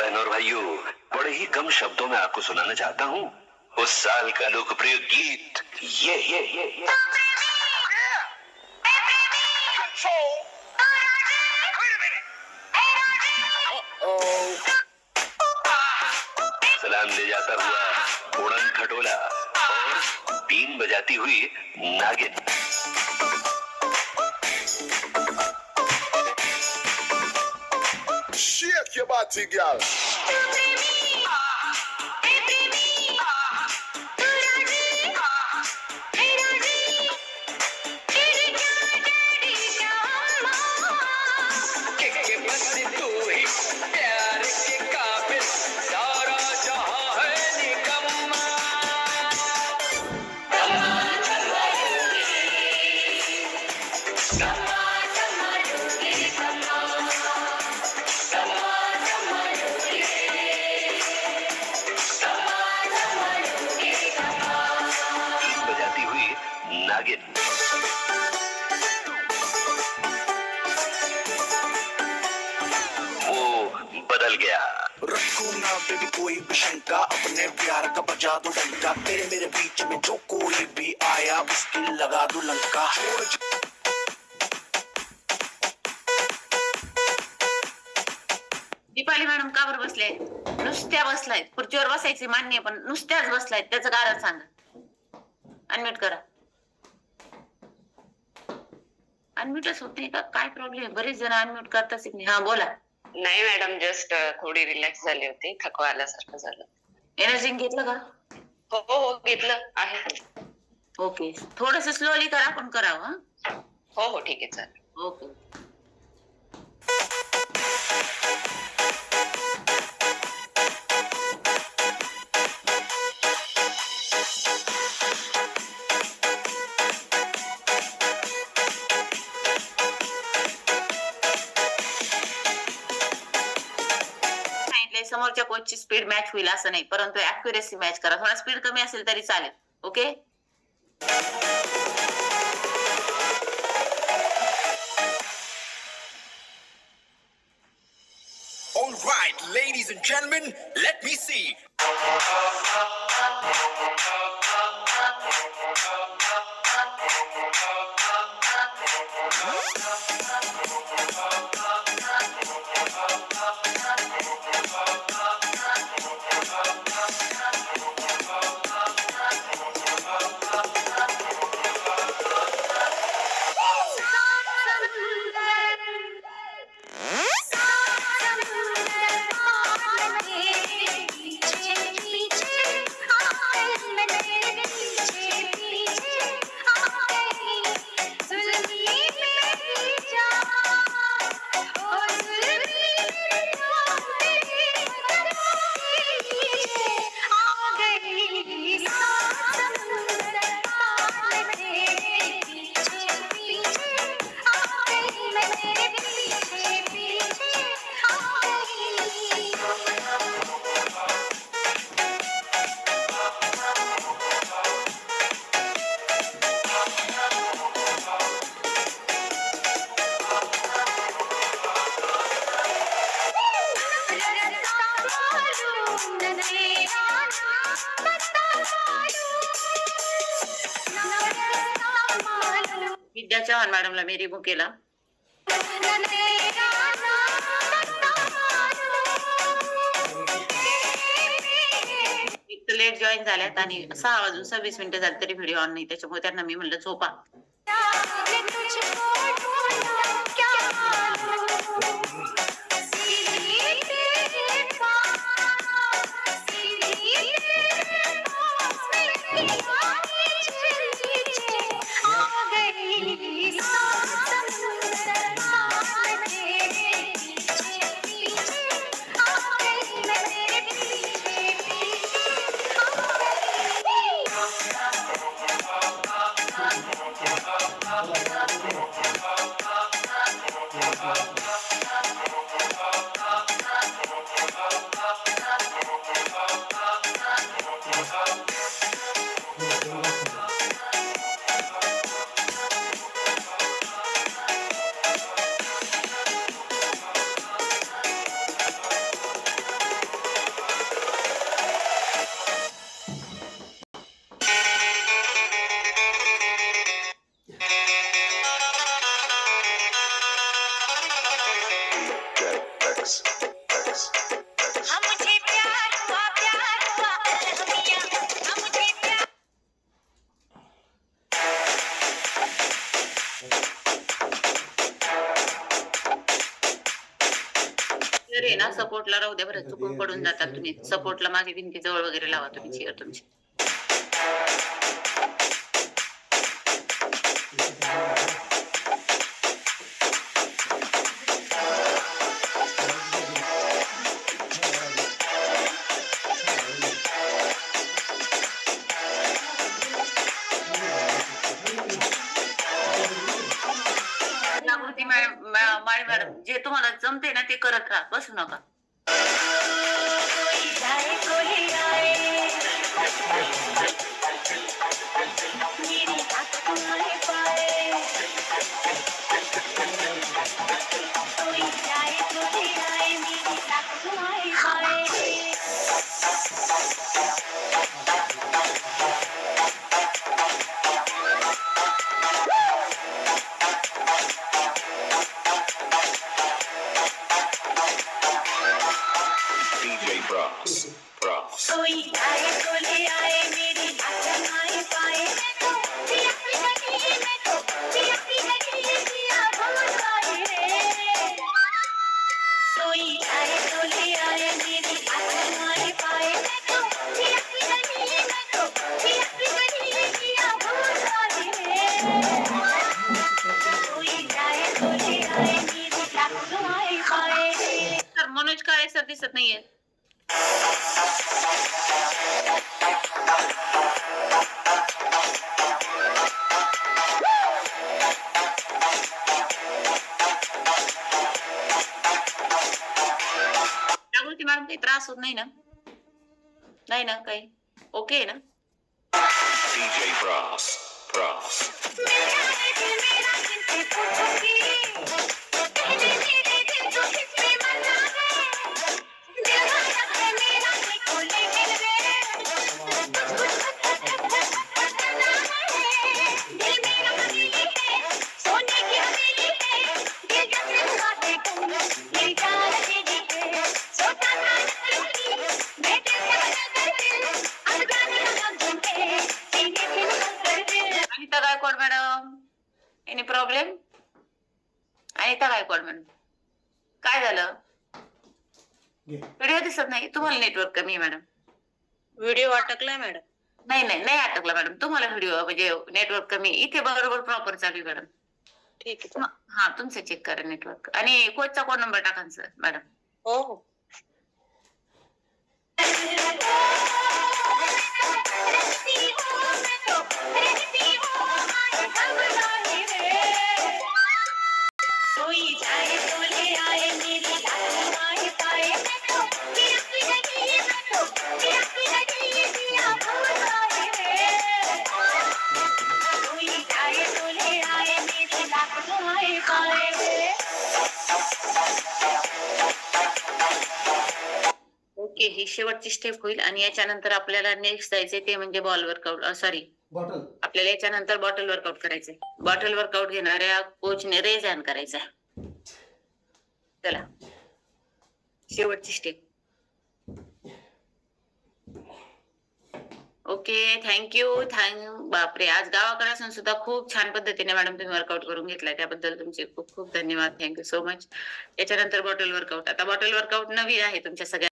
बहनों और भाइयों, बड़े ही कम शब्दों में आपको सुनाना चाहता हूँ उस साल का लोकप्रिय गीत ये। सलाम ले जाता हुआ उड़न खटोला और बीन बजाती हुई नागिन। Shake your body, girl. वो बदल गया। रखो ना बेबी कोई भी शंका, अपने प्यार का बजा दो डंका। तेरे मेरे बीच में जो कोई भी आया उसकी लगा दो लंका। दीपाली मॅडम का बरं बसले? नुसत्या बसलाय, खुर्चीवर बसायचे मान्य, पण नुसत्याच बसलाय, त्याचं कारण सांगा. अनम्यूट करा. अनम्यूटच होत नाही का? काय प्रॉब्लेम आहे? बरेच जण अनम्यूट करताच नाही. हा बोला. नाही मॅडम, जस्ट थोडी रिलॅक्स झाली होती, थकवा आल्यासारखं झालं. एनर्जी घेतलं का? हो घेतलं आहे. ओके, थोडस स्लोली करा पण करावं. हो ठीक आहे, चालेल. ओके. समोरच्या कोचची स्पीड मॅच होईल असं नाही, परंतु ऍक्युरेसी मॅच करा. थोडा स्पीड कमी असेल तरी चालेल. Okay. All right, ladies and gentlemen, let me see. Vidya Chavan मॅडमला मी रिमूव्ह केला. एक लेट जॉईन झाल्यात आणि 6:26 झाले तरी व्हिडिओ ऑन नाही, त्याच्यामुळे त्यांना मी म्हणलं झोपा. मुझे प्यार हुआ अलहमिया, मुझे प्यार। तर आहे ना सपोर्टला राहू द्या बरं, चुकून पडून जातात तुम्ही. सपोर्टला माझी भिंती जवळ वगैरे लावा तुम्ही चेअर तुमची. जागृती माळी मॅडम, जे तुम्हाला जमते ना ते करत राहा, बसू नका. कोई जाए कोई आए, मेरी आत्माएं पाए। कोई जाए कोई आए, मेरी आत्माएं पाए। DJ Frost. कोई आए कोई आए, मेरी आत्माएं पाए। मैं तो पिया पिया की, मैं तो पिया पिया की पिया बहुत आए रे। कोई आए कोई आए, मेरी आत्माएं पाए। मैं तो पिया पिया की, मैं तो पिया पिया की पिया बहुत आए रे। कोई आए कोई आए, मेरी आत्माएं पाए। तर मनोज काळे सर दिसत नाहीये. जागृती मॅडम काही त्रास होत नाही ना? नाही ना काही? ओके आहे ना? DJ Frost. मेरा दिल से पूछूंगी, तेरे मेरे दिल को किसने मना है। दिल है मेरा देखो लेकिन रे, दिल मेरा हवेली है, सोने की हवेली है। दिल जब से बातें कहूं, मेरी जान तेरी है। सोचा था नकली, मैं दिल से बदल कर दिल, अनजाने लगा झूठे, सीने से निकल कर दिल। Anita Gaikwad madam, any problem? Anita Gaikwad madam, काय झालं? व्हिडिओ दिसत नाही? तुम्हाला नेटवर्क कमी आहे मॅडम? Video अटकलाय madam. नाही नाही नाही अटकला मॅडम, तुम्हाला व्हिडिओ म्हणजे नेटवर्क कमी. इथे बरोबर प्रॉपर चालू आहे मॅडम. ठीक आहे. हा तुमचं चेक करा नेटवर्क. आणि कोचचा कोड नंबर टाका सर मॅडम. हो हो. कोई जाए तो ले आए, मेरी आत्माएं पाए। मैं तो पिया पिया की, मैं तो पिया पिया की पिया बहुत आए रे। कोई जाए तो ले आए, मेरी आत्माएं पाए। ओके, ही शेवटची स्टेप होईल आणि याच्यानंतर आपल्याला नेक्स्ट जायचंय ते म्हणजे बॉल वर्कआउट. सॉरी, आपल्याला याच्यानंतर बॉटल वर्कआउट करायचंय. बॉटल वर्कआउट घेणाऱ्या कोचने रेज हँड करायचा. चला शेवटची स्टेप. Okay, thank you. बापरे, आज गावाकडे असून सुद्धा खूप छान पद्धतीने मॅडम तुम्ही वर्कआउट करून घेतलाय, त्याबद्दल तुमचे खूप खूप धन्यवाद. Thank you so much. याच्यानंतर बॉटल वर्कआउट. आता बॉटल वर्कआउट नवीन आहे तुमच्या सगळ्या